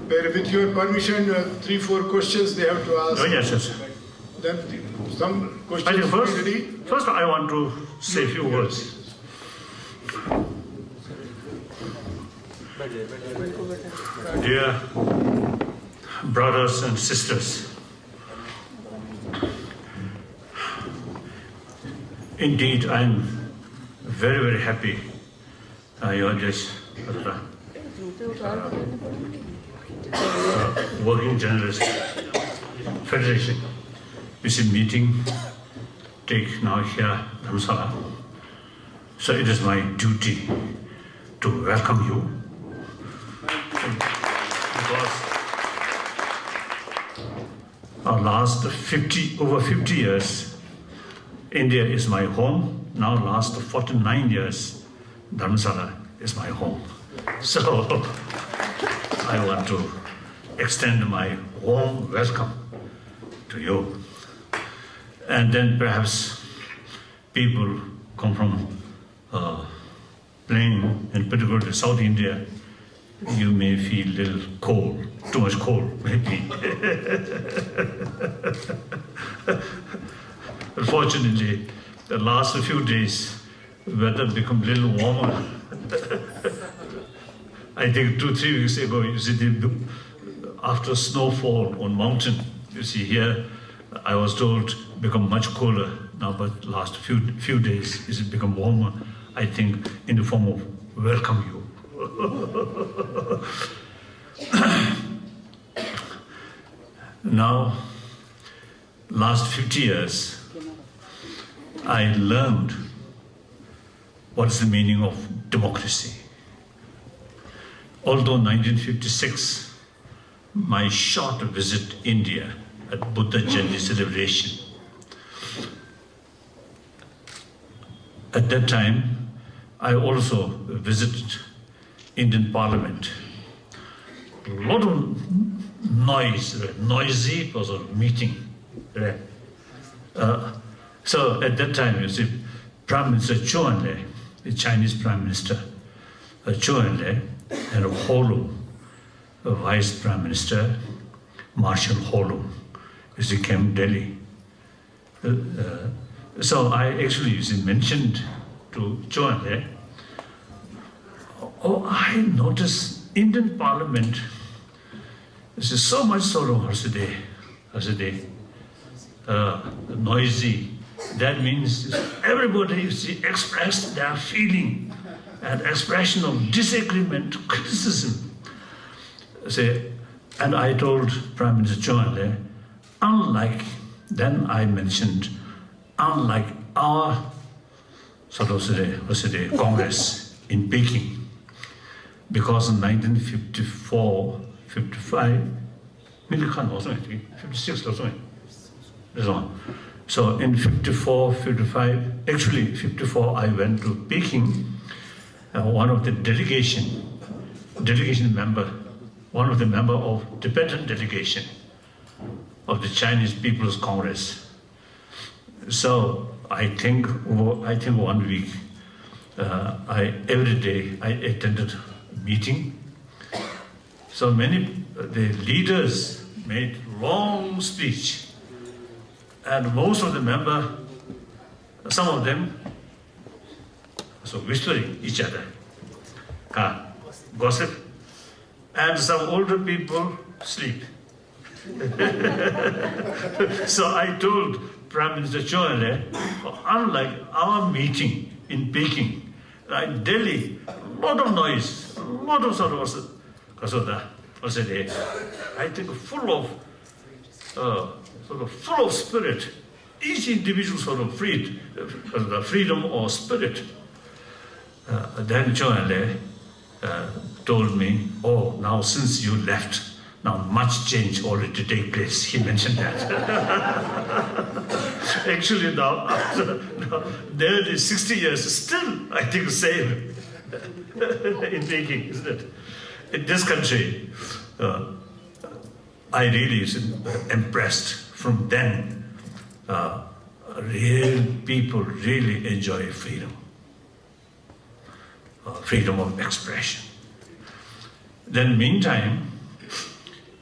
With your permission, 3-4 questions they have to ask. Oh, yes, yes. Then some questions. First, I want to say a few words. Dear brothers and sisters, indeed, I'm very, very happy. You are just Working Journalist Federation. This is meeting take now here Dharamsala. So it is my duty to welcome you. Because our last over 50 years, India is my home. Now last 49 years, Dharamsala is my home. So I want to extend my warm welcome to you. And then perhaps people come from plain, in particular to South India, you may feel a little cold, too much cold, maybe. Unfortunately, the last few days, weather become a little warmer. I think 2-3 weeks ago, you see, after snowfall on mountain, you see here, I was told become much cooler now, but last few days it's become warmer. I think in the form of welcome you. Now, last 50 years, I learned what is the meaning of democracy. Although 1956, my short visit India at Buddha Jayanti celebration, at that time, I also visited Indian Parliament. A lot of noisy was a meeting. So at that time, you see, Prime Minister Zhou Enlai, the Chinese Prime Minister, Zhou Enlai, and Holum, Vice Prime Minister, Marshal Holum, as he came to Delhi. So I actually mentioned to Zhou Enlai, I noticed Indian Parliament is so much sort of noisy. That means everybody expressed their feeling and expression of disagreement, criticism. And I told Prime Minister Zhou Enlai, unlike, then I mentioned, unlike our Congress in Peking, because in 1954, 55, 56, so in 54, 55, actually 54, I went to Peking. One of the delegation member, one of the member of Tibetan delegation of the Chinese People's Congress. So I think 1 week, every day I attended a meeting. So the leaders made long speech, and most of the members, some of them, whispering each other, gossip, and some older people sleep. So I told Prime Minister Zhou Enlai, unlike our meeting in Peking, in Delhi, a lot of noise, a lot of I think full of spirit. Each individual freedom or spirit. Then Zhou Enlai told me, now since you left, now much change already take place. He mentioned that. Actually now, after nearly 60 years, still I think same in Peking, isn't it? In this country, I really impressed from then. Real people really enjoy freedom. Freedom of expression. Then meantime,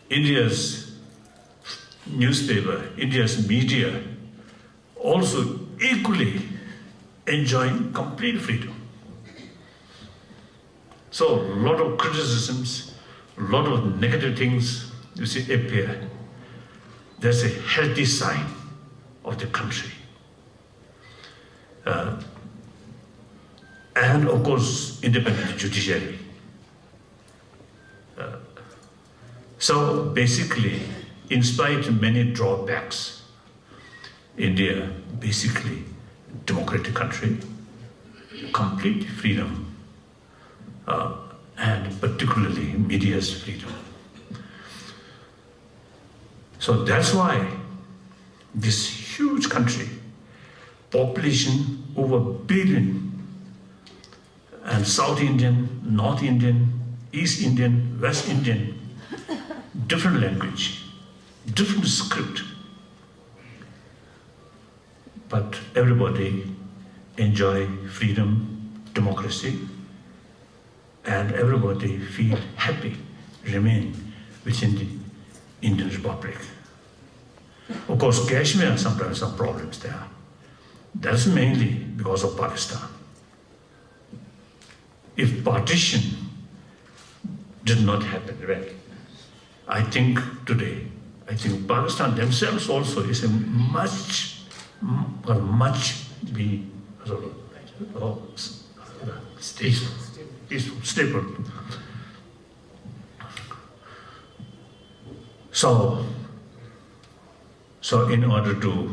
India's newspaper, India's media also equally enjoying complete freedom. So a lot of criticisms, a lot of negative things you see appear. That's a healthy sign of the country. And of course, independent judiciary. So basically, in spite of many drawbacks, India basically democratic country, complete freedom, and particularly media's freedom. So that's why this huge country, population over 1 billion, and South Indian, North Indian, East Indian, West Indian, different language, different script, but everybody enjoy freedom, democracy, and everybody feel happy, remain within the Indian Republic. Of course, Kashmir, sometimes some problems there. That's mainly because of Pakistan. If partition did not happen, right? I think today, Pakistan themselves also is a much stable. So in order to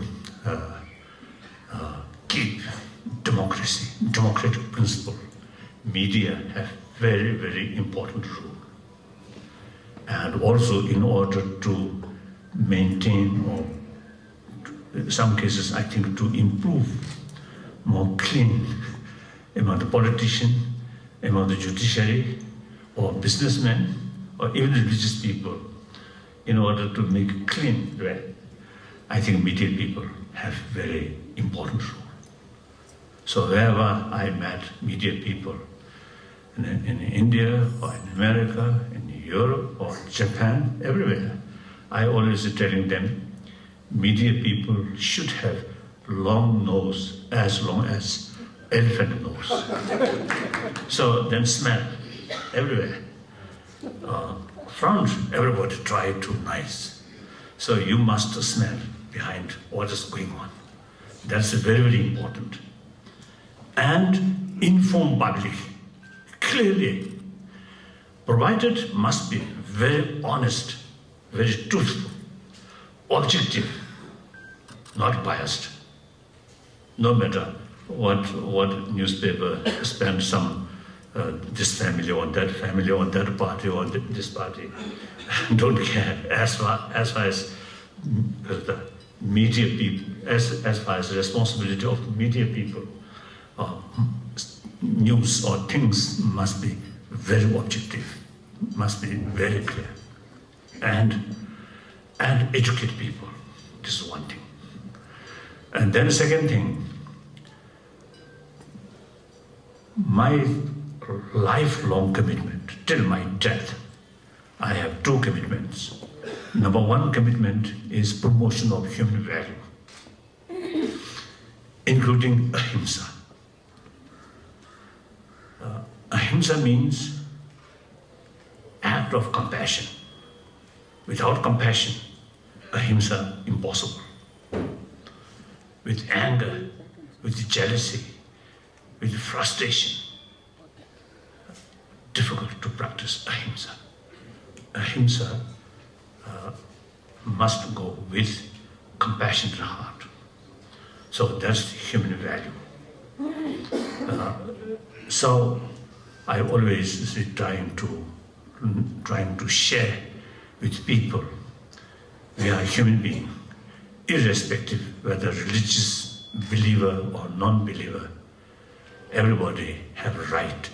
keep democracy, democratic principle, media have very, very important role. And also in order to maintain, or in some cases I think to improve more clean among the politician, among the judiciary, or businessmen, or even religious people, in order to make it clean, right? I think media people have very important role. So wherever I met media people, in India, or in America, in Europe, or Japan, everywhere, I always telling them, media people should have long nose as long as elephant nose. So then smell everywhere. Front, everybody try to nice. So you must smell behind what is going on. That's very, very important. And inform public clearly, provided must be very honest, very truthful, objective, not biased. No matter what newspaper spend some this family on that party, or this party, don't care as far as the media people, as far as the responsibility of media people. News or things must be very objective, must be very clear, and educate people. This is one thing. And then the second thing, my lifelong commitment till my death, I have two commitments. Number one commitment is promotion of human value, including ahimsa. Ahimsa means act of compassion. Without compassion, ahimsa impossible. With anger, with jealousy, with frustration, difficult to practice ahimsa. Ahimsa must go with compassionate heart. So that's the human value. So I always trying to share with people. We are human beings, irrespective whether religious believer or non-believer. Everybody have a right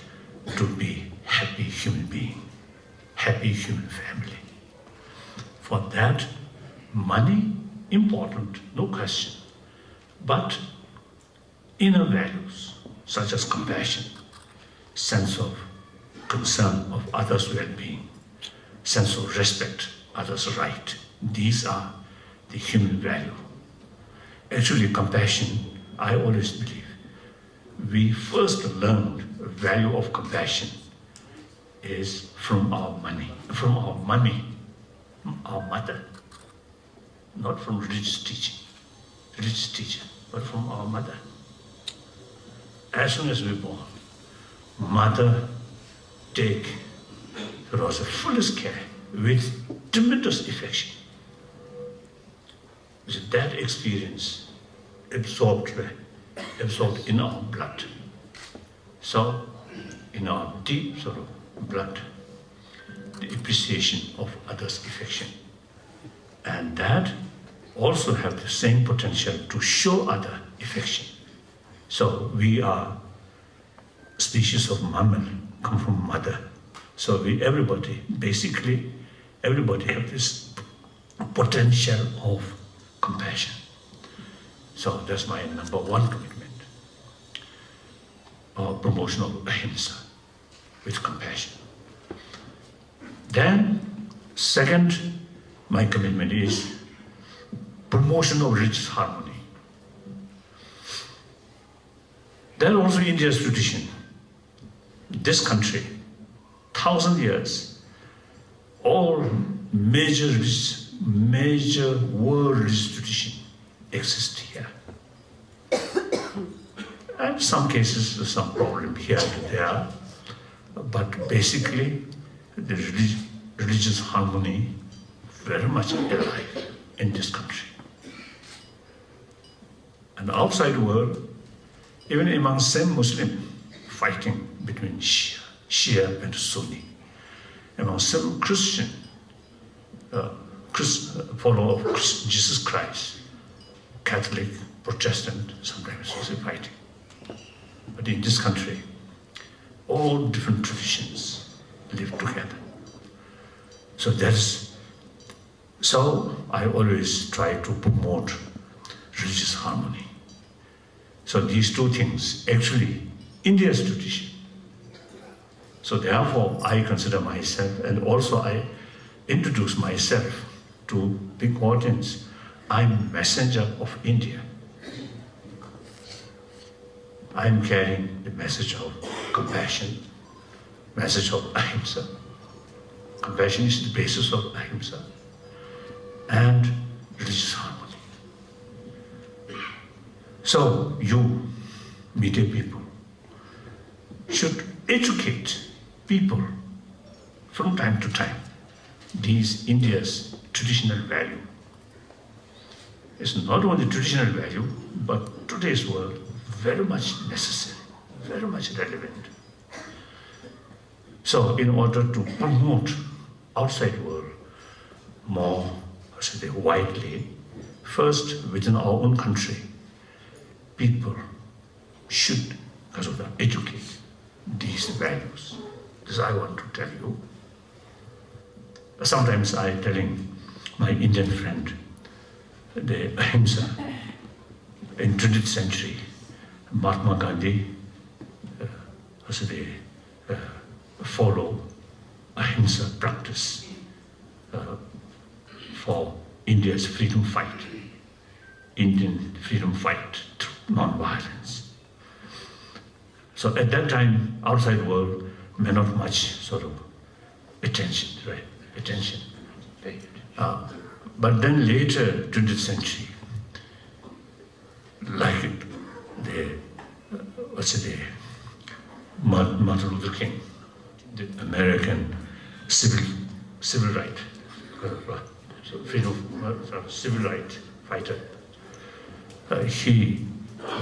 to be happy human being, happy human family. For that, money important, no question, but inner values such as compassion, sense of concern of others' well-being, sense of respect others' right. These are the human value. Actually, compassion, I always believe, we first learned the value of compassion is from our money, from our mother, not from religious teacher, but from our mother. As soon as we're born, mother take the fullest care with tremendous affection. With that experience absorbed in our blood. So, in our deep sort of blood, the appreciation of others' affection. And that also have the same potential to show other affection. So we are a species of mammal, come from mother. So everybody have this potential of compassion. So that's my number one commitment. Promotion of ahimsa with compassion. Then, second, my commitment is promotion of religious harmony. That also India's tradition. This country, 1,000 years, all major world religious tradition exist here. And in some cases, there's some problem here and there, but basically, the religious harmony very much alive in this country. And outside the world, even among same Muslim, fighting between Shia and Sunni, among some Christian, follower of Jesus Christ, Catholic, Protestant, sometimes also fighting. But in this country, all different traditions live together. So I always try to promote religious harmony. So these two things, actually, India's tradition. So therefore, I consider myself, and also I introduce myself to big audience. I'm messenger of India. I'm carrying the message of compassion, message of ahimsa. Compassion is the basis of ahimsa and religious harmony. So you, media people, should educate people from time to time. These India's traditional value. It's not only traditional value, but today's world, very much necessary, very much relevant. So in order to promote outside world more, widely, first within our own country, people should, educate these values. This I want to tell you. Sometimes I'm telling my Indian friend, the ahimsa, in 20th century, Mahatma Gandhi, follow ahimsa practice for India's freedom fight, Indian freedom fight through non-violence. So at that time, outside world, may not much attention, right? But then later, 20th century, like Martin Luther King, the American civil right, civil right fighter, he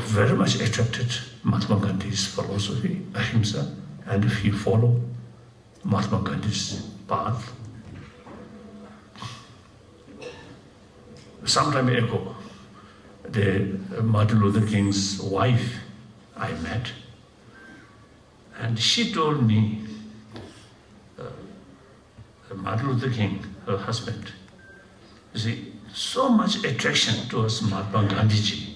very much attracted Mahatma Gandhi's philosophy, ahimsa, and he followed Mahatma Gandhi's path. Some time ago, Martin Luther King's wife I met, and she told me, Martin Luther King, her husband, so much attraction towards Mahatma Gandhiji.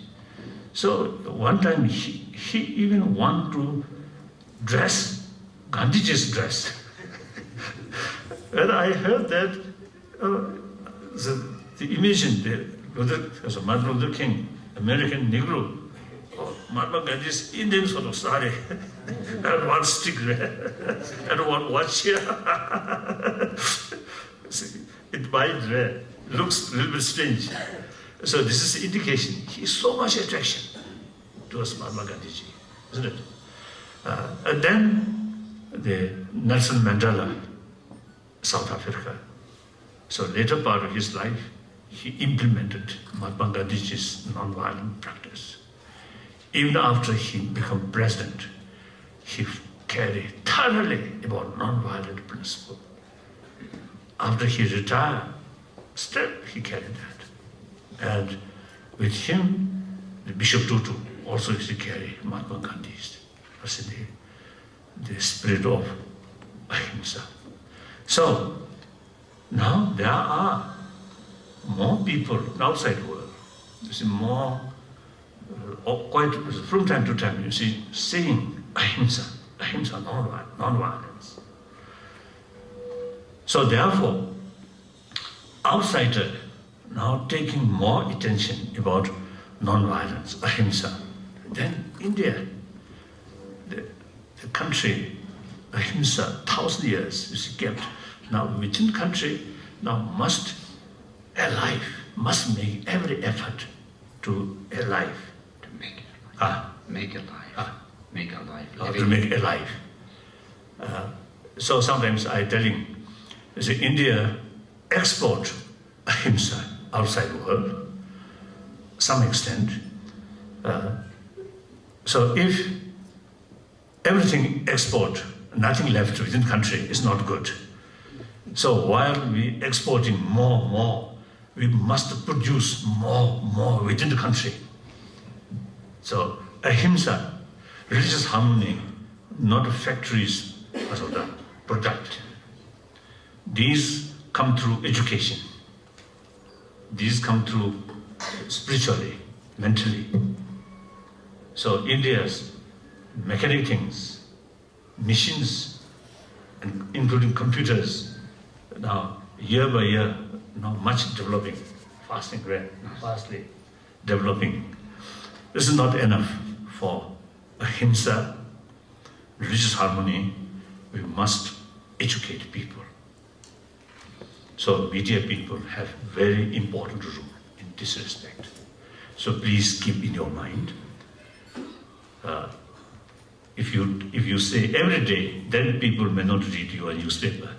So one time he even wanted to dress Gandhiji's dress. When I heard that, the imagine as a Martin Luther King, American Negro, Mahatma Gandhi's Indian sort of sari, and one stick and one watch here. It might looks a little bit strange. So this is the indication. He is so much attraction towards Mahatma Gandhiji, isn't it? And then the Nelson Mandela, South Africa. So later part of his life, he implemented Mahatma Gandhiji's non-violent practice. Even after he became president, he carried thoroughly about non-violent principle. After he retired, still he carried that. And with him, the Bishop Tutu also used to carry Mahatma Gandhi's, the spirit of ahimsa. So now there are more people outside the world. You see more, quite from time to time, you see saying ahimsa, ahimsa, non-violence. So therefore, outsider now taking more attention about non-violence, ahimsa. Then India, the country, ahimsa, 1,000 years is kept. Now within country, now must make every effort to alive. To make it alive. Make it alive. Make alive. To make alive. So sometimes I telling, India export ahimsa outside the world, some extent. So if everything export, nothing left within country is not good. So while we exporting more, we must produce more within the country. So ahimsa, religious harmony, not factories as of the product. These come through education. These come through spiritually, mentally. So India's mechanic things, machines, and including computers, now year by year, now much developing, fastly developing. This is not enough for ahimsa, religious harmony. We must educate people. So media people have very important role in this respect. So please keep in your mind. If you say every day, then people may not read your newspaper.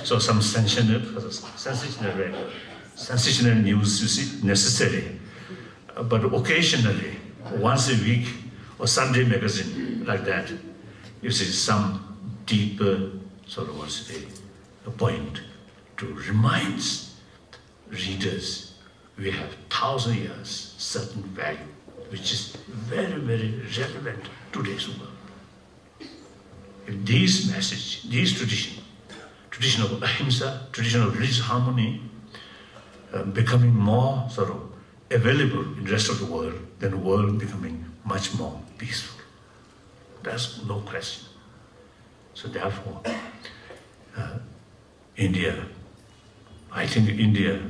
So some sensational news is necessary, but occasionally, once a week or Sunday magazine like that, you see some deeper sort of a point to remind readers we have 1,000 years certain value, which is very, very relevant to today's world. If these message, these tradition of ahimsa, tradition of religious harmony, becoming more sort of available in the rest of the world, then the world becoming much more peaceful. That's no question. So therefore, India, I think India,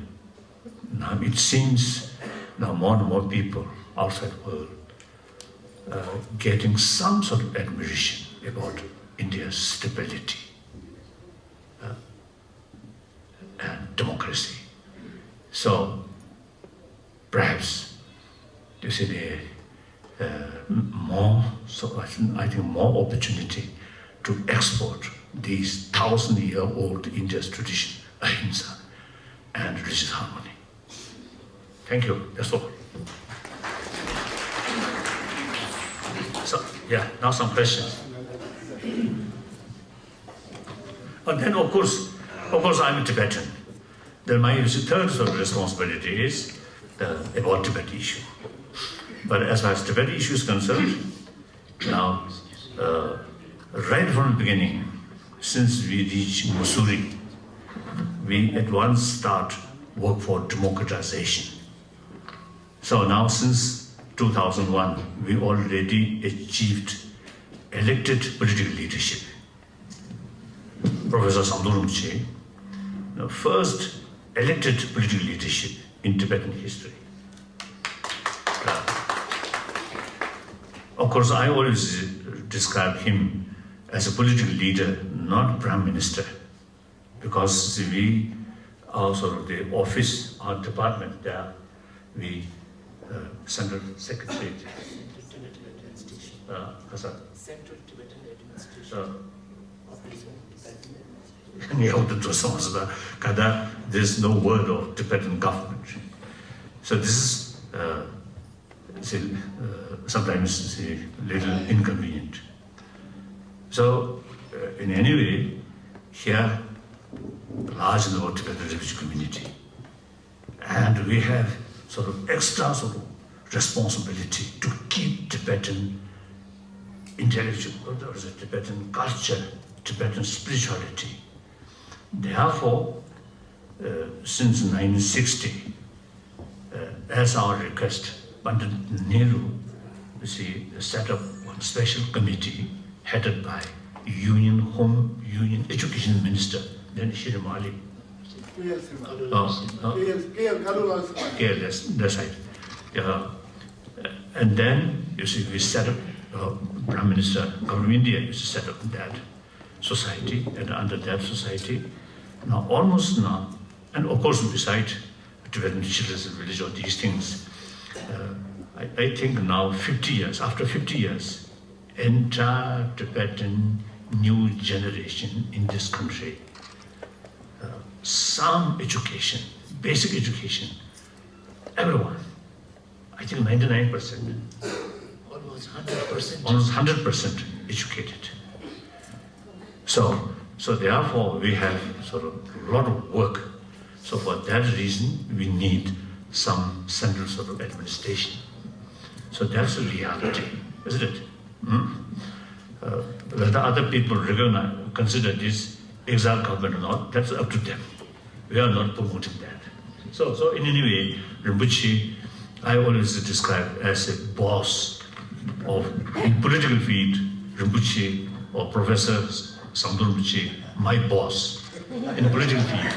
now it seems now more and more people outside the world getting some sort of admiration about India's stability and democracy. So perhaps you see more. So I think more opportunity to export these 1,000-year-old India's tradition, ahimsa, and religious harmony. Thank you. That's all. So yeah, now some questions. And then of course I'm a Tibetan. Then my third sort of responsibility is about Tibet issue. But as far as Tibet issue is concerned, now right from the beginning, since we reached Mussoorie, we at once start work for democratization. So now since 2001, we already achieved elected political leadership. Professor Samdurumche, first elected political leadership in Tibetan history. Of course, I always describe him as a political leader, not Prime Minister, because we are sort of the office, our department there, we Central Secretary. Central Tibetan Administration. There's no word of Tibetan government. So this is sometimes a little inconvenient. So in any way, here, large number of Tibetan refugee community, and we have sort of extra sort of responsibility to keep Tibetan intellectual, Tibetan culture, Tibetan spirituality. Therefore, since 1960, as our request, Pandit Nehru, set up one special committee headed by Union Education Minister, then Shiremali. That's right. And then, you see, we set up, Prime Minister, Government of India used to set up that society, and under that society, now almost now, and of course beside Tibetan children's village or these things, I think now 50 years, after 50 years, entire Tibetan new generation in this country, some education, basic education, everyone, I think 99%, Almost 100%. almost 100% educated. So therefore we have sort of a lot of work. So for that reason, we need some central sort of administration. So that's the reality, isn't it? Whether other people consider this exile government or not, that's up to them. We are not promoting that. So in any way, Rinpoche, I always describe as a boss of in political field, Rinpoche or Professor Samdul Rinpoche, my boss in political field.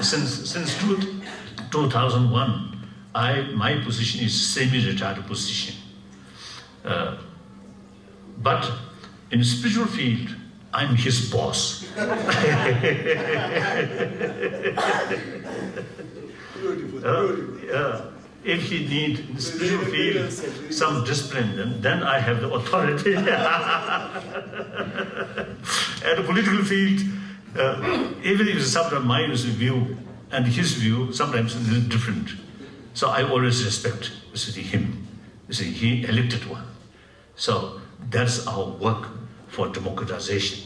Since 2001, my position is semi-retired position. But in spiritual field, I'm his boss. If he needs in the spiritual field some discipline, then I have the authority. At the political field, even if sometimes my view and his view sometimes is a little different. So I always respect him. He elected one. So that's our work for democratization.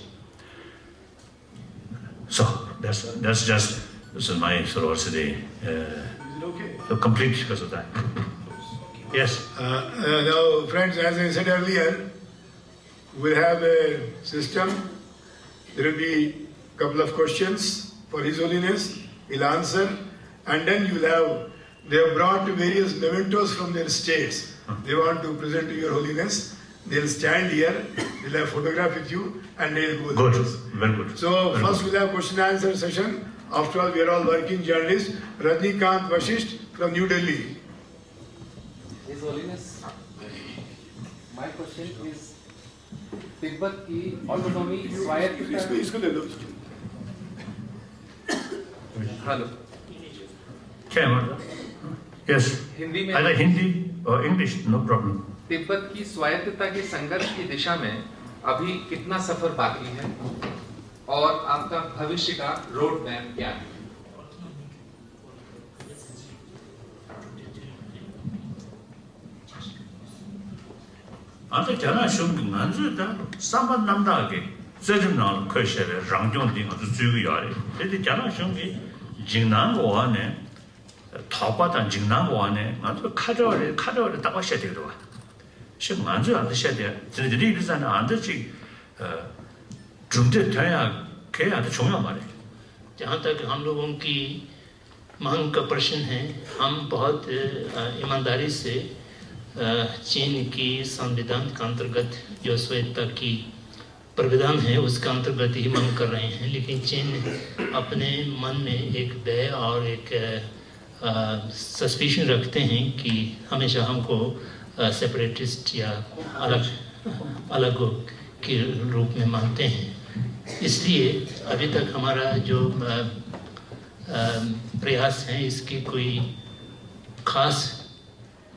So that's just my sort of so complete because of that. Yes. Now, friends, as I said earlier, we'll have a system. There will be a couple of questions for His Holiness. He'll answer, and then you'll have. They have brought various mementos from their states. They want to present to Your Holiness. They'll stand here. They'll have photograph with you, and they'll go. Good. Very good. So first we'll have question and answer session. After all, we are all working journalists. Rajnath Vashisht from New Delhi. His Holiness, my question is Tibet की autonomy स्वायत्तता इसको ले लो hello Yes. Hindi में Either Hindi or English, no problem. Tibet की स्वायत्तता के संघर्ष की दिशा में अभी कितना सफर बाकी है और आपका भविष्य का रोड मैप क्या है? 아주 대단하신 만주다 삼번 남다게 저준날 커셔에 랑종딩 아주 주요야래. 근데 대단하신 게 진난고 안에 타바단 진난고 안에 아주 카저를 딱 와셔야 되거든. 지금 만주 안 드셔야 돼. 저들이 비싼 안 되지. 준대 돼야 그게 아주 중요한 말이에요. जहाँ तक हम लोगों की मांग का प्रश्न है, हम बहुत ईमानदारी से चीन की संविधान के अंतर्गत जो स्वायत्तता की प्रविधान है उसका अंतर्गत ही मांग कर रहे हैं, लेकिन चीन अपने मन में एक भय और एक सस्पिशन रखते हैं कि हमेशा हमको सेपरेटिस्ट या अलग के रूप में मानते हैं। इसलिए अभी तक हमारा जो प्रयास है इसकी कोई खास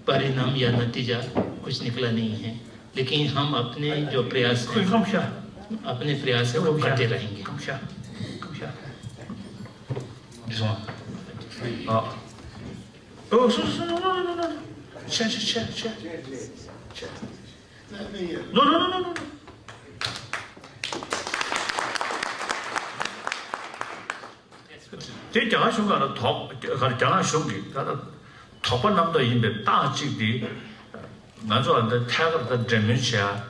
परिणाम या नतीजा कुछ निकला नहीं है, लेकिन हम अपने जो प्रयास हैं अपने प्रयास है वो करते रहेंगे। 대 장하쇼가 더 장하쇼기 토번 남도 임베 따지디 나조한테 태거다 데멘시아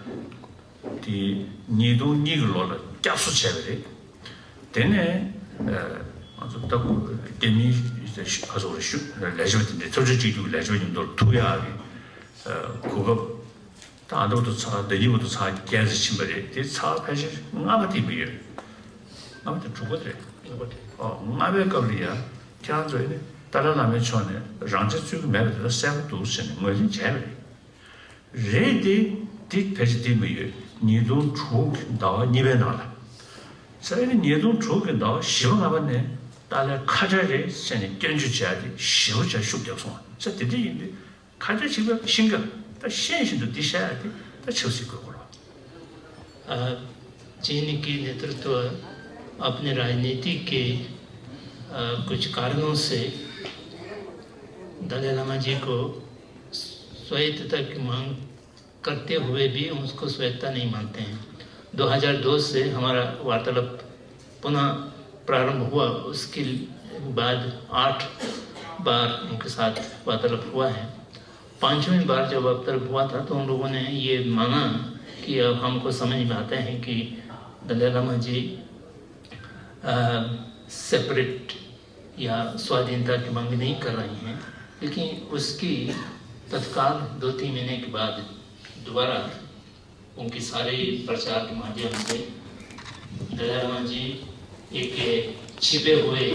디 니도 니글로라 꺄수체베리 데네 아주 딱 데미 아주 슈 레저든데 저지지도 레저님도 투야하기 그거 다도도 차 데리고도 차 깨서 침벌이 차 패시 아무튼 비요 아무튼 죽어들 나베 거리야 장조에 따라나면 전에 랑제쭉 매를 세고 두신 뭐지 제일 레디 디 패시디미요 니도 죽다 니베나라 저희는 니도 죽다 시원하겠네 달래 카자리 선이 견주자리 시우자 숙적송 저 드디인데 카자 지금 신경 다 신신도 दिशा야 다 쳐질 거고로 चीन की नेतृत्व अपने राजनीति के कुछ कारणों से दलाई लामा जी को स्वायत्तता की मांग करते हुए भी उसको स्वायत्तता नहीं मानते हैं। 2002 से हमारा वार्तालाप पुनः प्रारंभ हुआ, उसके बाद 8 बार उनके साथ वार्तालाप हुआ है। 5वीं बार जब वार्तालाप हुआ था तो उन लोगों ने ये माना कि अब हमको समझ में आता है कि दलाई लामा जी सेपरेट या स्वाधीनता की मांग नहीं कर रही हैं, लेकिन उसकी तत्काल 2-3 महीने के बाद दोबारा उनके सारे प्रचार के माध्यम से दलाई लामा जी एक छिपे हुए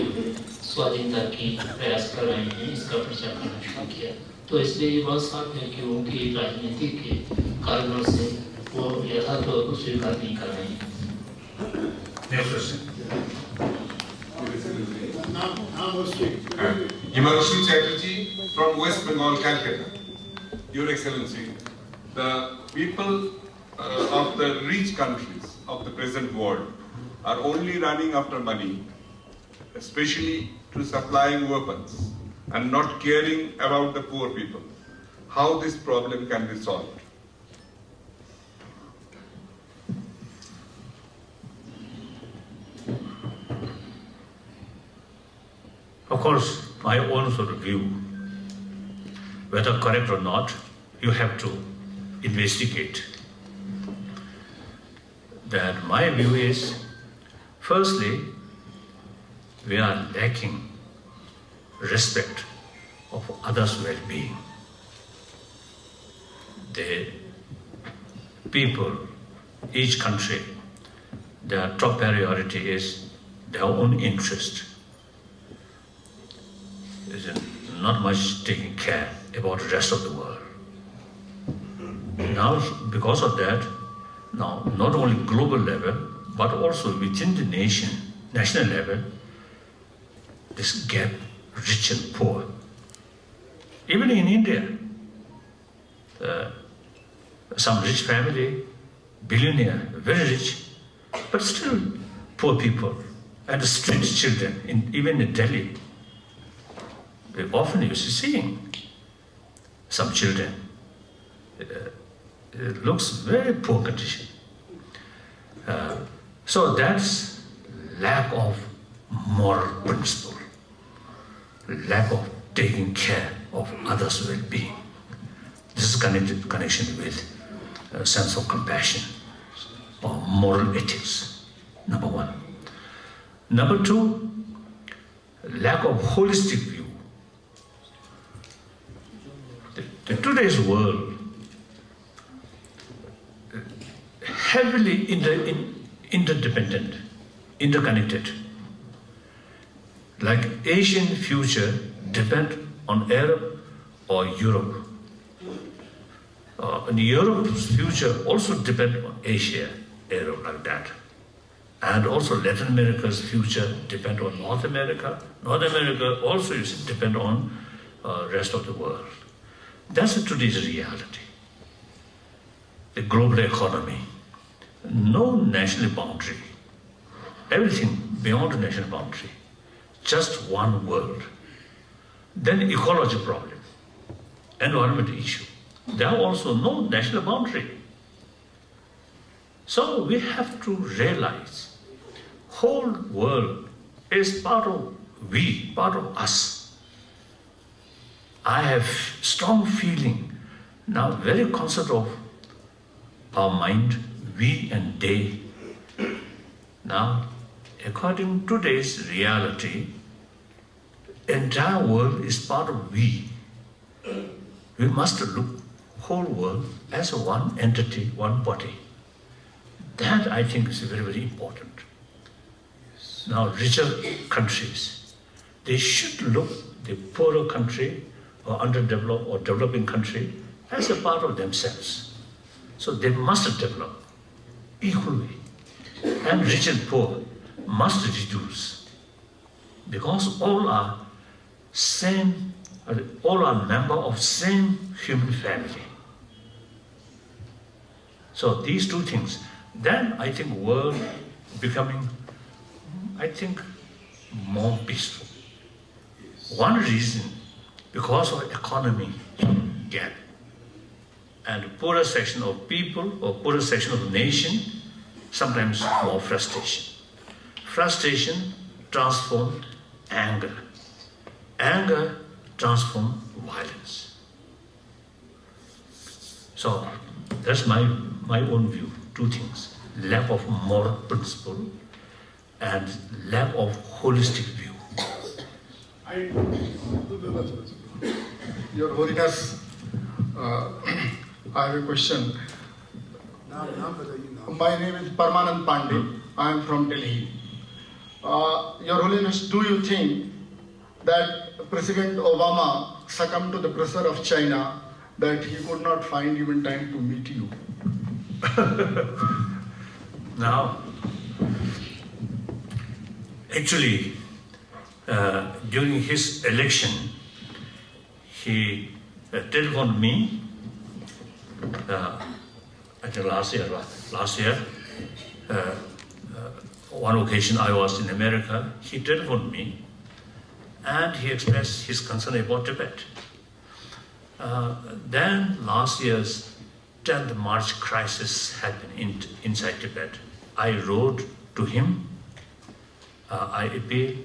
स्वाधीनता की प्रयास कर रहे हैं, इसका प्रचार करना शुरू किया। तो इसलिए ये बहुत साफ है कि उनकी राजनीति के कारणों से वो यथार्थ को स्वीकार नहीं कर रहे हैं। Himanshu Chatterjee from West Bengal, Calcutta. Your Excellency, the people of the rich countries of the present world are only running after money, especially to supplying weapons, and not caring about the poor people. How this problem can be solved? Of course, my own sort of view, whether correct or not, you have to investigate. That my view is, firstly, we are lacking respect of others' well-being. The people, each country, their top priority is their own interest. Is not much taking care about the rest of the world. Now, because of that, now not only global level, but also within the national level, this gap, rich and poor. Even in India, some rich family, billionaire, very rich, but still poor people and street children, even in Delhi. We often used to seeing some children. It looks very poor condition. So that's lack of moral principle, lack of taking care of others' well-being. This is connection with a sense of compassion or moral ethics, number one. Number two, lack of holistic view. In today's world, heavily interdependent, interconnected. Like Asian future depend on Arab or Europe. And Europe's future also depend on Asia, Europe, like that. And also Latin America's future depend on North America. North America also is depend on rest of the world. That's today's reality. The global economy. No national boundary. Everything beyond the national boundary. Just one world. Then ecology problem, environment issue. There are also no national boundary. So we have to realize whole world is part of we, part of us. I have strong feeling now, very concept of our mind, we and they. Now, according to today's reality, entire world is part of we. We must look whole world as one entity, one body. That I think is very, very important. Now, richer countries, they should look the poorer country or underdeveloped or developing country as a part of themselves. So they must develop equally. And rich and poor must reduce, because all are same, all are member of same human family. So these two things, then I think world becoming, I think, more peaceful. One reason, because of economy gap, and poorer section of people or poorer section of the nation, sometimes more frustration. Frustration transforms anger. Anger transforms violence. So that's my own view. Two things: lack of moral principle and lack of holistic view. Your Holiness, I have a question. My name is Parmanand Pandey. I am from Delhi. Your Holiness, do you think that President Obama succumbed to the pressure of China, that he could not find even time to meet you? Now, actually, during his election, he telephoned me, I think last year, one occasion I was in America, he telephoned me and he expressed his concern about Tibet. Then last year's 10th March crisis happened inside Tibet. I wrote to him, I appealed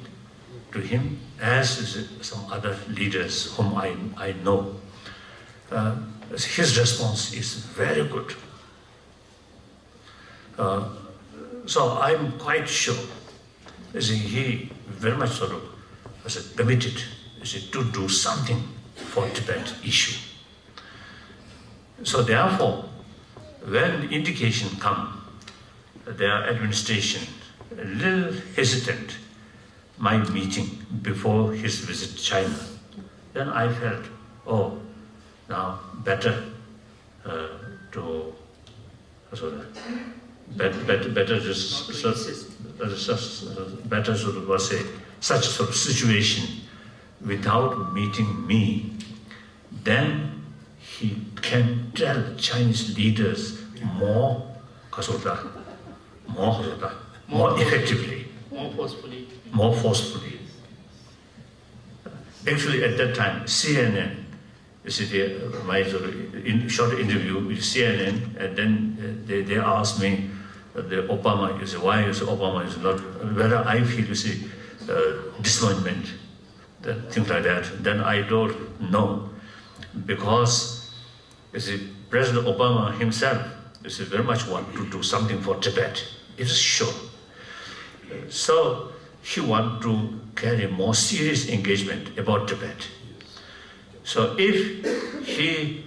to him, as some other leaders whom I know. His response is very good. So I'm quite sure he very much sort of was committed to do something for Tibet issue. So therefore, when the indication come, their administration a little hesitant my meeting before his visit to China, then I felt, oh, now better such sort of situation without meeting me, then he can tell Chinese leaders more effectively, more forcefully. Actually, at that time, CNN, you see, my short interview with CNN, and then they asked me, Obama, you say, why is Obama is not, whether I feel, you see, disappointment, things like that. Then I told no, because, you see, President Obama himself, you see, very much want to do something for Tibet. It is sure. So he want to carry more serious engagement about Tibet. So if he,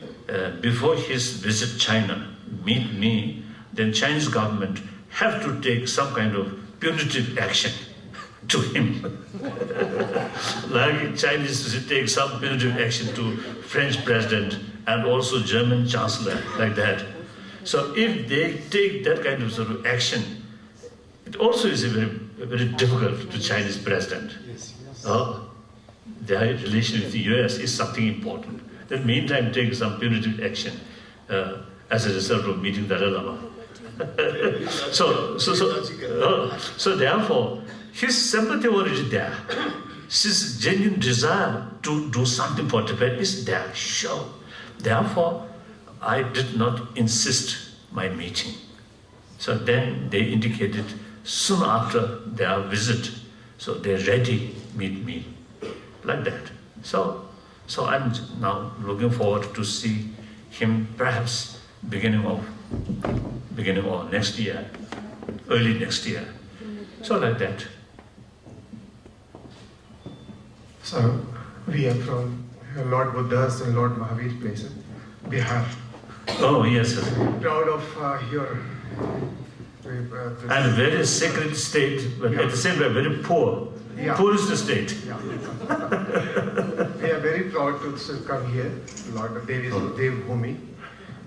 before his visit China, meet me, then Chinese government have to take some kind of punitive action to him. Like Chinese take some punitive action to French president and also German chancellor, like that. So if they take that kind of sort of action, it also is very difficult to Chinese president. Their relation with the US is something important. Then meantime take some punitive action as a result of meeting Dalai Lama. So therefore, his sympathy was there. His genuine desire to do something for Tibet is there, sure. Therefore, I did not insist my meeting. So then they indicated soon after their visit, so they're ready to meet me, like that. So I'm now looking forward to see him perhaps beginning of next year, early next year. So like that. So we are from Lord Buddha's and Lord Mahavir's place, Bihar. Oh yes, sir. Proud of your. And a very sacred state, but at the same time very poor. Yeah. Poorest state. Yeah. We are very proud to come here, Lord Devbhumi.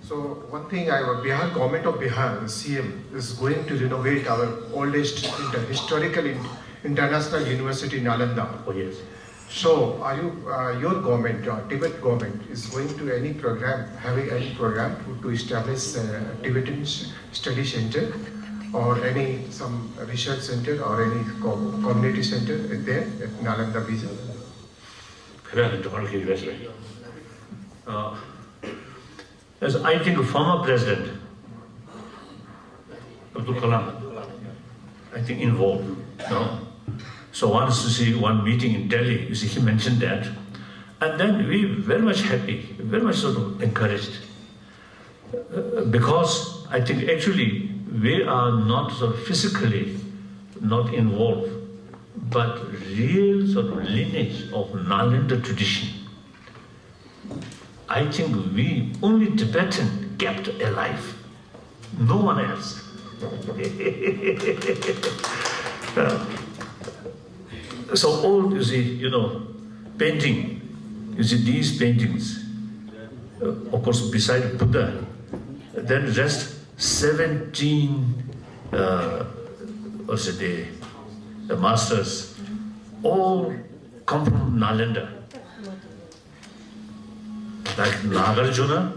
So one thing, Bihar government of Bihar, CM, is going to renovate our oldest historical international university, Nalanda. Oh yes. So are you, your government, Tibet government, is going to having any program to establish a Tibetan study center or some research center or any community center there at Nalanda region? As I think former president Abdul Kalam, I think involved. No? So once you see one meeting in Delhi, you see he mentioned that, and then we very much happy, very much sort of encouraged, because I think actually we are not sort of physically not involved, but real sort of lineage of Nalanda tradition. I think we only Tibetan kept alive, no one else. So all, you see, painting, you see these paintings, of course, beside Buddha, then rest 17, the masters, all come from Nalanda. Like Nagarjuna,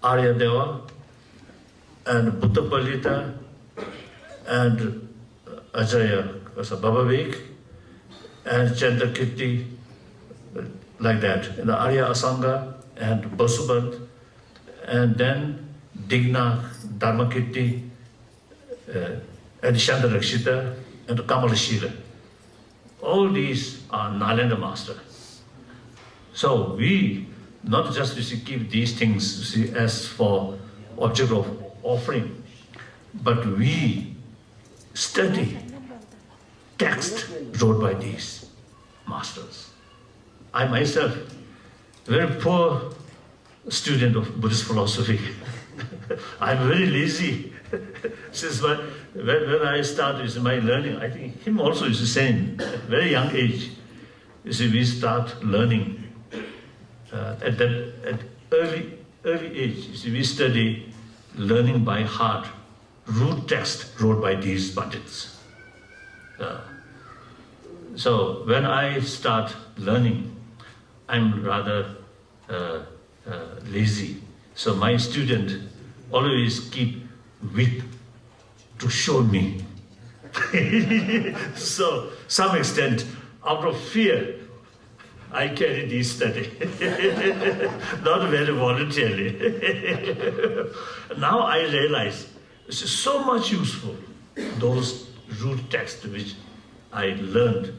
Aryadeva, and Buddha Palita, and Ajaya, Babavik, and Chandrakirti, like that. And the Arya Asanga, and Basuband, and then Digna, Dharmakirti, and Chandarakshita, and Kamalashila. All these are Nalanda masters. So we not just keep these things as for object of offering, but we study text wrote by these masters. I myself, very poor student of Buddhist philosophy. I'm very lazy. Since when I started my learning, I think him also is the same. At very young age, you see, we start learning. At early age, you see, we study learning by heart, root text wrote by these Pandits. So when I start learning, I'm rather lazy. So my student always keep with to show me. So some extent, out of fear, I carry these study, not very voluntarily. Now I realize this is so much useful, those root texts which I learned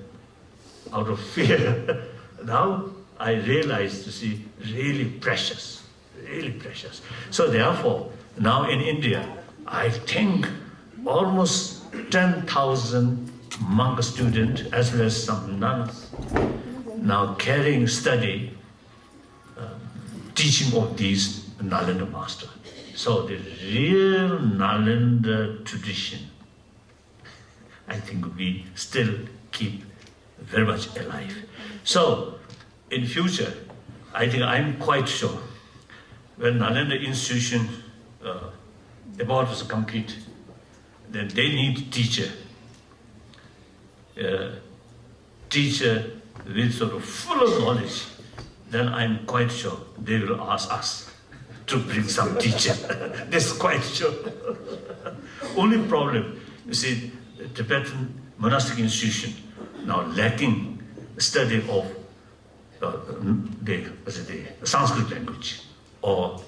out of fear. Now I realize to see really precious, really precious. So therefore, now in India, I think almost 10,000 monk students as well as some nuns now carrying study, teaching of these Nalanda masters. So the real Nalanda tradition, I think we still keep very much alive. So in future, I think I'm quite sure when Nalanda institution about is complete, then they need teacher with sort of full of knowledge. Then I'm quite sure they will ask us to bring some teacher. That's quite sure. Only problem, you see, the Tibetan monastic institution now lacking study of the Sanskrit language or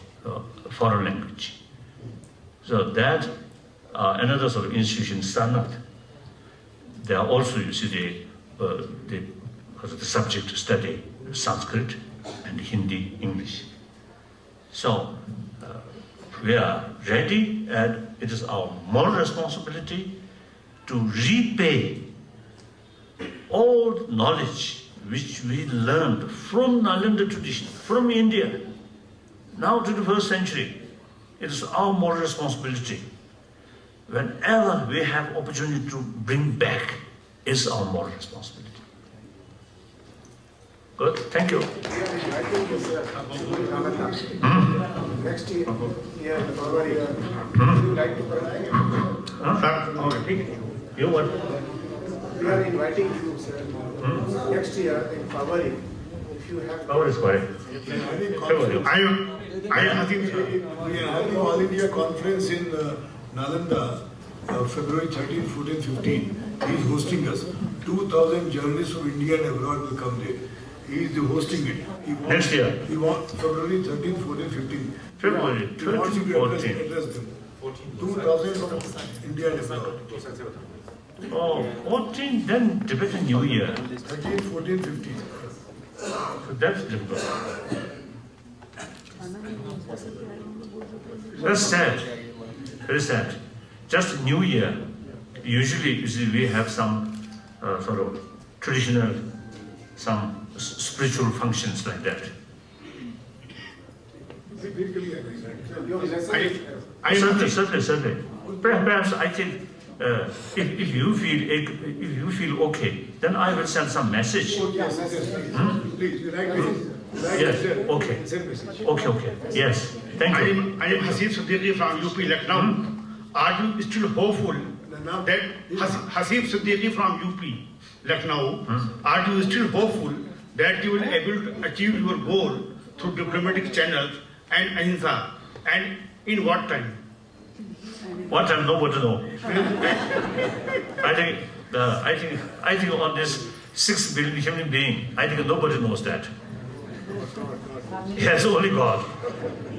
foreign language. So that another sort of institution, Rajnath, they are also, you see, the subject to study Sanskrit and Hindi, English. So we are ready, and it is our moral responsibility to repay all knowledge which we learned from Nalanda tradition, from India, now to the 21st century. It is our moral responsibility. Whenever we have opportunity to bring back, is our moral responsibility. Good, thank you. Next year, February, would you like to You what? We are inviting you, sir. Next year in February, if you have. February is correct. I think we are having All India conference in Nalanda, February 13, 14, 15. He is hosting us. 2,000 journalists from India and abroad will come there. He is hosting it. Next year? He wants February 13, 14, 15. February 13, 14. Address them. 2,000 from India and abroad. Oh, 14, then Tibetan New Year. 13, 14, 15. So that's difficult. That's sad. Very sad. Just New Year. Usually we have some sort of traditional, some spiritual functions like that. Certainly. Perhaps I think if you feel okay, then I will send some message. Please, you like this? Yes. Okay. Okay. Yes. Thank you. I am Hasib Siddiqui from UP Lucknow. Are you still hopeful that Hasib Siddiqui from UP Lucknow? Are you still hopeful that you will be able to achieve your goal through diplomatic channels and ahimsa? And in what time? What time? Nobody know. I think on this 6 billion human being, I think nobody knows that. Yes, only God.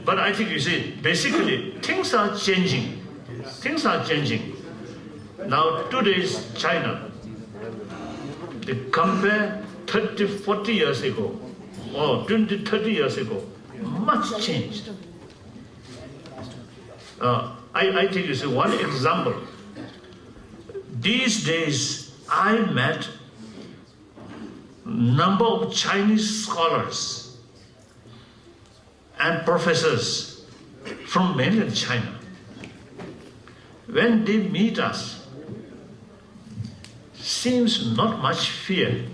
But I think, you see, basically things are changing. Things are changing. Now today's China, they compare 30, 40 years ago, or 20, 30 years ago, much changed. I think, you see, one example. These days, I met number of Chinese scholars and professors from mainland China. When they meet us, seems not much fear.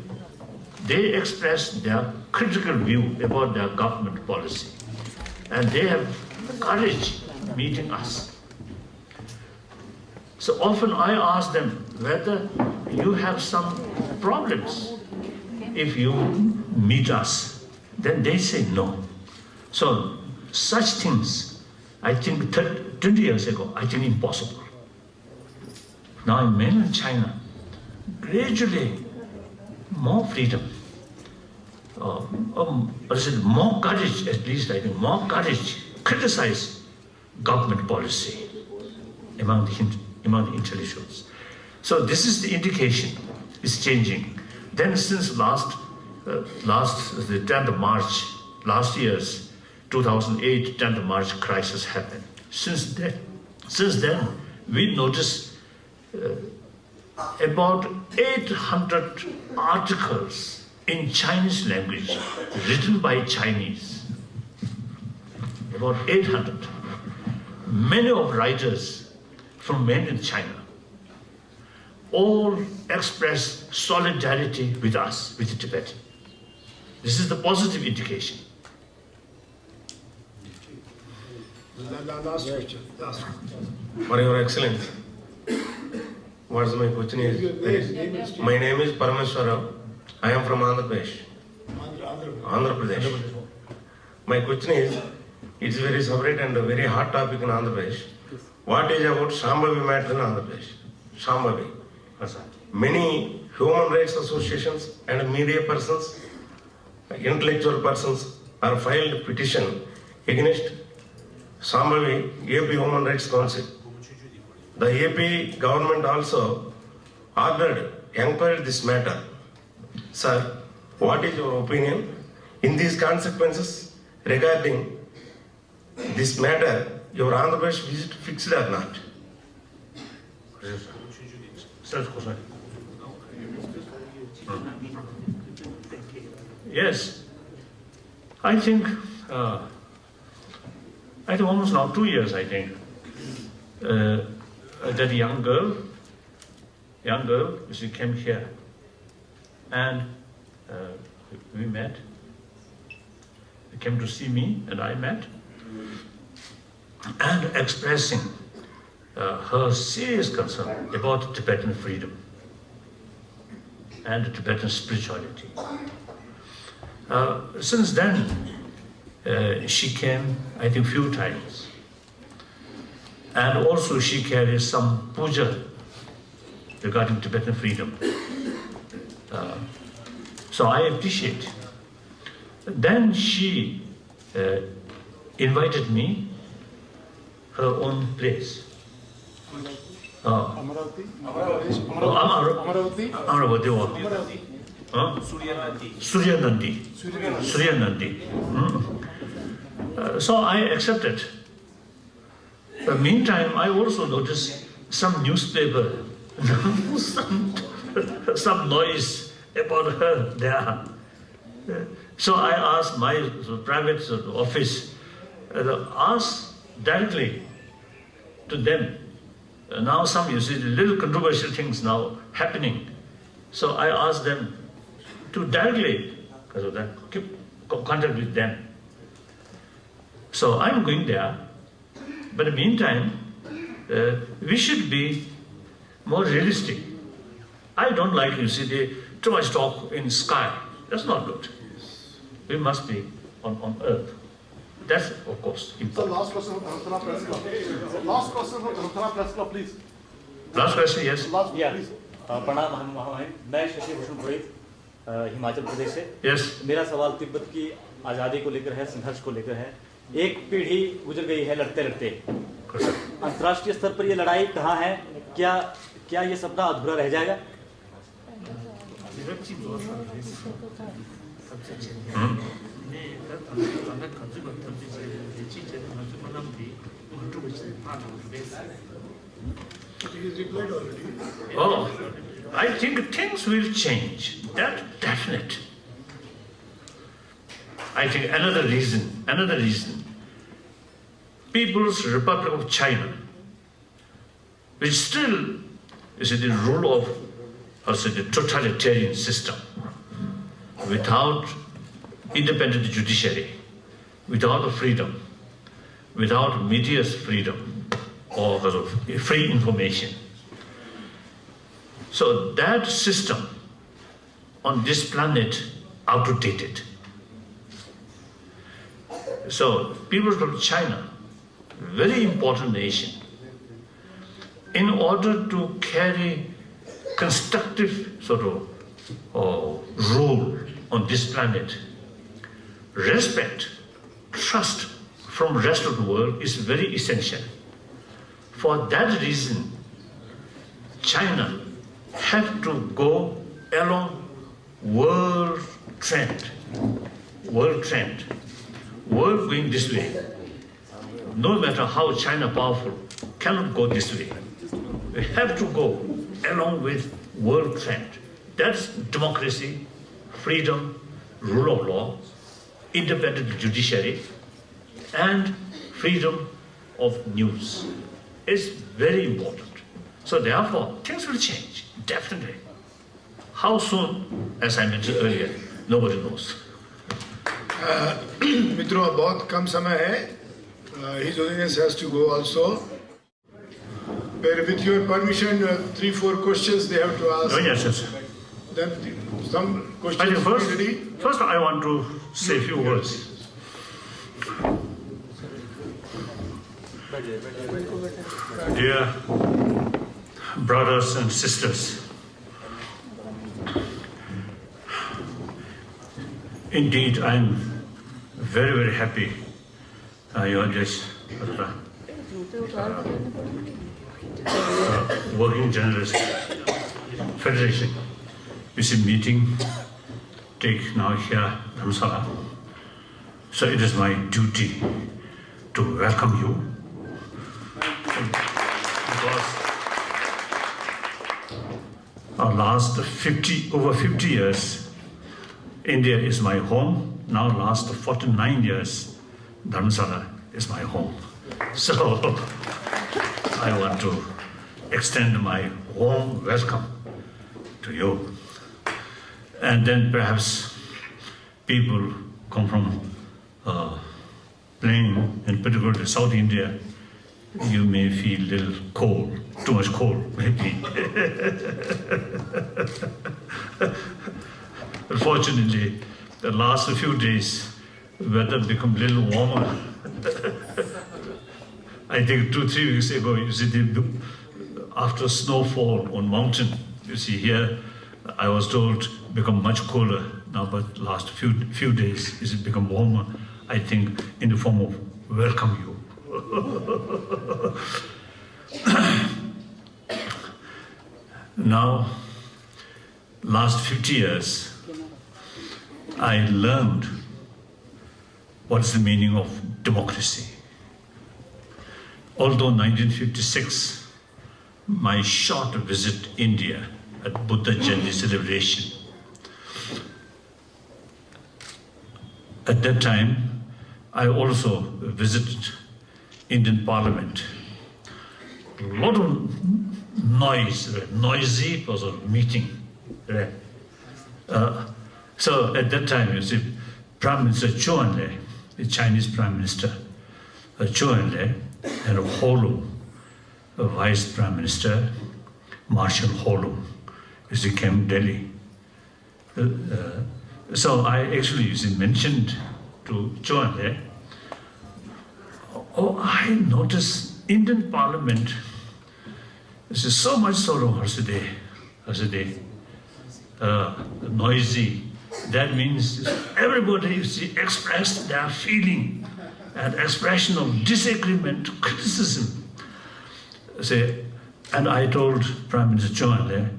They express their critical view about their government policy. And they have courage meeting us. So often I ask them whether you have some problems. If you meet us, then they say no. So such things, I think 20 years ago, I think impossible. Now in mainland China, gradually more freedom, more courage, at least I think, more courage, criticize government policy among the intellectuals. So this is the indication, it's changing. Then since the 10th of March, last year's 2008 10th of March crisis happened. Since then, we noticed about 800 articles in Chinese language written by Chinese. About 800. many of writers from mainland China all express solidarity with us, with the Tibet. This is the positive indication. Last question. For Your Excellency, what is my question is, my name is Parameswara. I am from Andhra Pradesh. Andhra Pradesh. My question is, it's very separate and a very hot topic in Andhra Pradesh. What is about Shambhavi matter in Andhra Pradesh? Shambhavi. Many human rights associations and media persons, intellectual persons are filed petition against Shambhavi AP Human Rights Council. The AP government also ordered inquiry this matter. Sir, what is your opinion in these consequences regarding this matter? Your Andhra Pradesh visit fixed or not? Yes, I think almost now 2 years, I think, that young girl, she came here and we met. She came to see me and I met, and expressing her serious concern about Tibetan freedom and Tibetan spirituality. Since then, she came, I think, few times. And also she carries some puja regarding Tibetan freedom. So I appreciate. Then she invited me her own place. Amaravati. Surya Nandi. So I accepted. In the meantime, I also noticed some newspaper, some noise about her there. So I asked my private office, ask directly to them. Now some, you see, little controversial things now happening. So I asked them to directly, because of that, keep contact with them. So I'm going there, but in the meantime, we should be more realistic. I don't like, you see, too much talk in sky. That's not good. We must be on earth. That's, of course, important. Last question from Dharamsala Press Club. Last question from Dharamsala Press Club, please. Last question, yes. Please. प्रणाम, मैं शशि भूषण पुरोहित हिमाचल प्रदेश से। Yes. मेरा सवाल तिब्बत की आज़ादी को लेकर है, संघर्ष को लेकर है। एक पीढ़ी गुजर गई है लड़ते लड़ते। अंतर्राष्ट्रीय स्तर पर ये लड़ाई कहाँ है? क्या ये सपना अधूरा रह जाएगा? Oh, I think things will change. That's definite. I think another reason, People's Republic of China, which still is the rule of also the totalitarian system, without independent judiciary, without freedom, without media's freedom, or free information. So that system on this planet outdated. So people from China, very important nation, in order to carry constructive rule on this planet, respect, trust from rest of the world is very essential. For that reason, China have to go along world trend, world going this way. No matter how China powerful, cannot go this way. We have to go along with world trend. That's democracy, freedom, rule of law, independent judiciary, and freedom of news is very important. So therefore, things will change, definitely. How soon, as I mentioned earlier, nobody knows. मित्रों बहुत कम समय है. His Holiness has to go also. But with your permission, 3-4 questions they have to ask. Oh, yes, yes. Then some questions. I think first I want to say a few words. Dear brothers and sisters, indeed I am very, very happy you are just Working Journalists Federation is a meeting take now here Dharamsala. So it is my duty to welcome you. Because our last over 50 years, India is my home. Now last 49 years, Dharamsala is my home. So I want to extend my warm welcome to you. And then perhaps people come from plain, and particularly South India, you may feel a little cold, too much cold, maybe. Unfortunately, the last few days, weather become a little warmer. I think 2-3 weeks ago, you see, after snowfall on mountain, you see here, I was told become much cooler now, but last few days is it become warmer. I think in the form of welcome you. Now, last 50 years, I learned what is the meaning of democracy. Although 1956, my short visit to India at Buddha Jayanti celebration, at that time, I also visited Indian Parliament. A lot of noisy was a meeting. So at that time, you see, Prime Minister Zhou Enlai, the Chinese Prime Minister, Zhou Enlai, and Holum, Vice Prime Minister, Marshal Holum, as he came to Delhi. So I actually, you see, mentioned to Zhou Enlai, I noticed Indian Parliament is so much sort of noisy. That means everybody, you see, expressed their feeling and expression of disagreement, criticism. And I told Prime Minister Zhou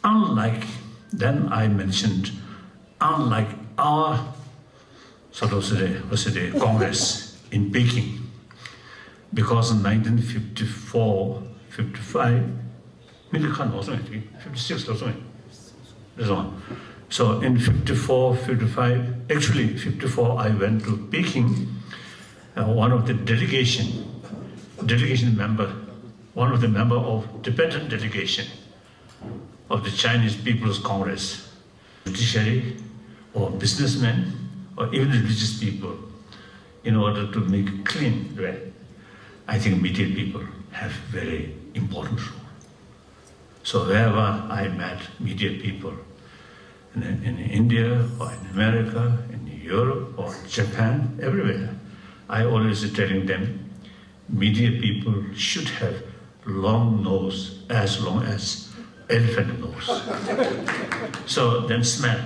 Enlai, then I mentioned, unlike our Congress in Peking, because in 1954, 55, 56 or something. So in 54, 55, actually 54, I went to Peking. One of the delegation member, one of the member of Tibetan delegation of the Chinese People's Congress, judiciary or businessmen or even religious people, in order to make it clean, right? I think media people have very important role. So wherever I met media people, in India or in America, in Europe or Japan, everywhere, I always telling them, media people should have long nose as long as elephant nose. So then smell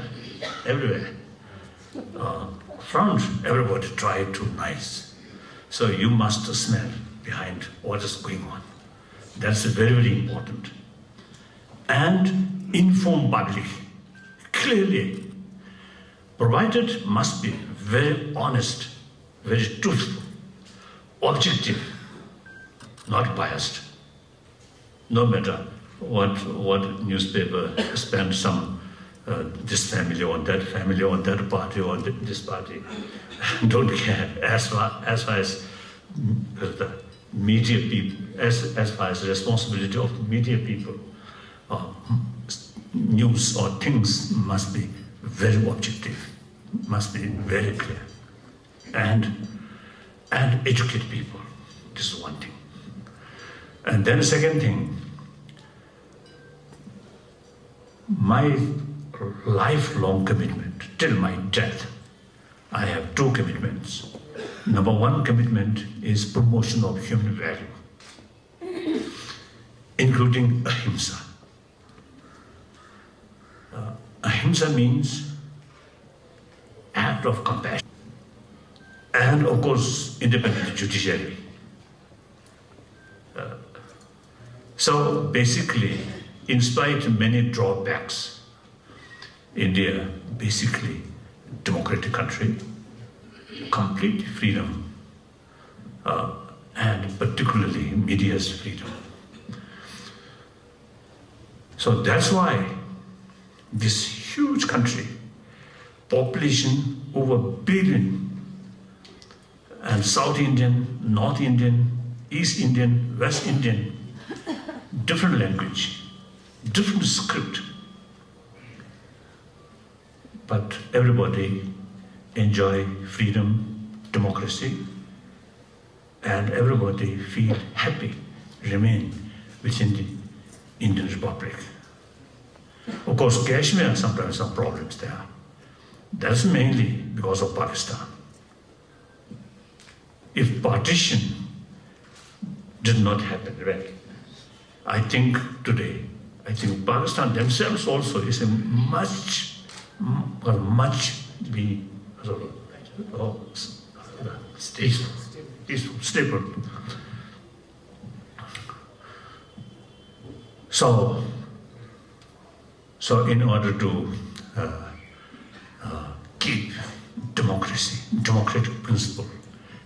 everywhere. Front, everybody try too nice. So you must smell behind what is going on. That's very, very important. And inform public clearly, provided must be very honest, very truthful, objective, not biased. No matter what newspaper spend some this family or that party or this party, don't care as far as media people, as far as the responsibility of media people, news or things must be very objective, must be very clear, and educate people. This is one thing. And then the second thing, my lifelong commitment till my death, I have two commitments. Number one commitment is promotion of human value, including ahimsa. Ahimsa means act of compassion, and of course independent judiciary. So basically, in spite of many drawbacks, India basically democratic country, complete freedom, and particularly media's freedom. So that's why this huge country, population over 1 billion, and South Indian, North Indian, East Indian, West Indian, different language, different script, but everybody enjoy freedom, democracy, and everybody feel happy, remain within the Indian Republic. Of course, Kashmir, sometimes some problems there. That's mainly because of Pakistan. If partition did not happen, right, I think today, Pakistan themselves also is a much be stable. So in order to keep democracy, democratic principle,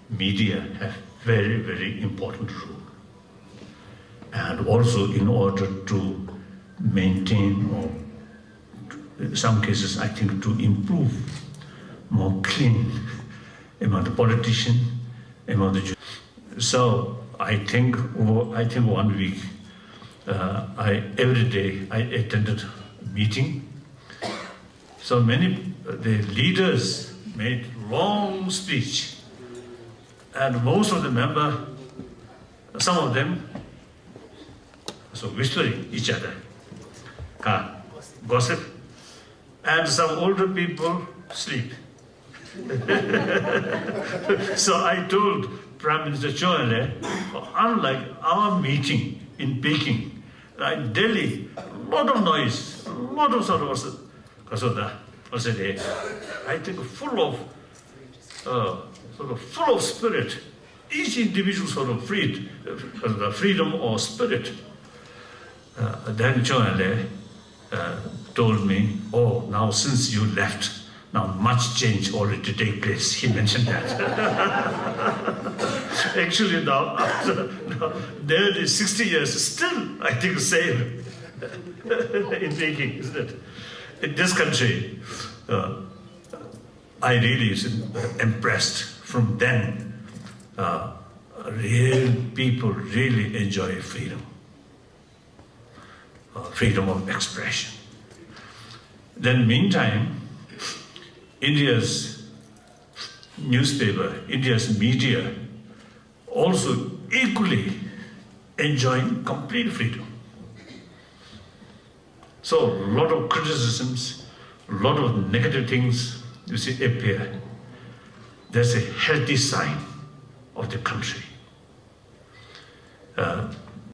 media have very, very important role. And also in order to maintain, or in some cases I think to improve, more clean among the politician, among the. So I think 1 week, every day I attended a meeting. So many the leaders made long speech, and most of the members, some of them, so whispering each other, gossip, and some older people sleep. So I told Prime Minister Choale, unlike our meeting in Peking, in Delhi, a lot of noise, a lot of I think full of spirit. Each individual sort of freed, the freedom or spirit. Then Choale told me, oh, now since you left, now much change already take place. He mentioned that. Actually now, after nearly 60 years, still I think same in Peking, isn't it? In this country, I really was impressed. From then, real people really enjoy freedom. Freedom of expression. Then meantime, India's newspaper, India's media also equally enjoying complete freedom. So a lot of criticisms, a lot of negative things you see appear. That's a healthy sign of the country.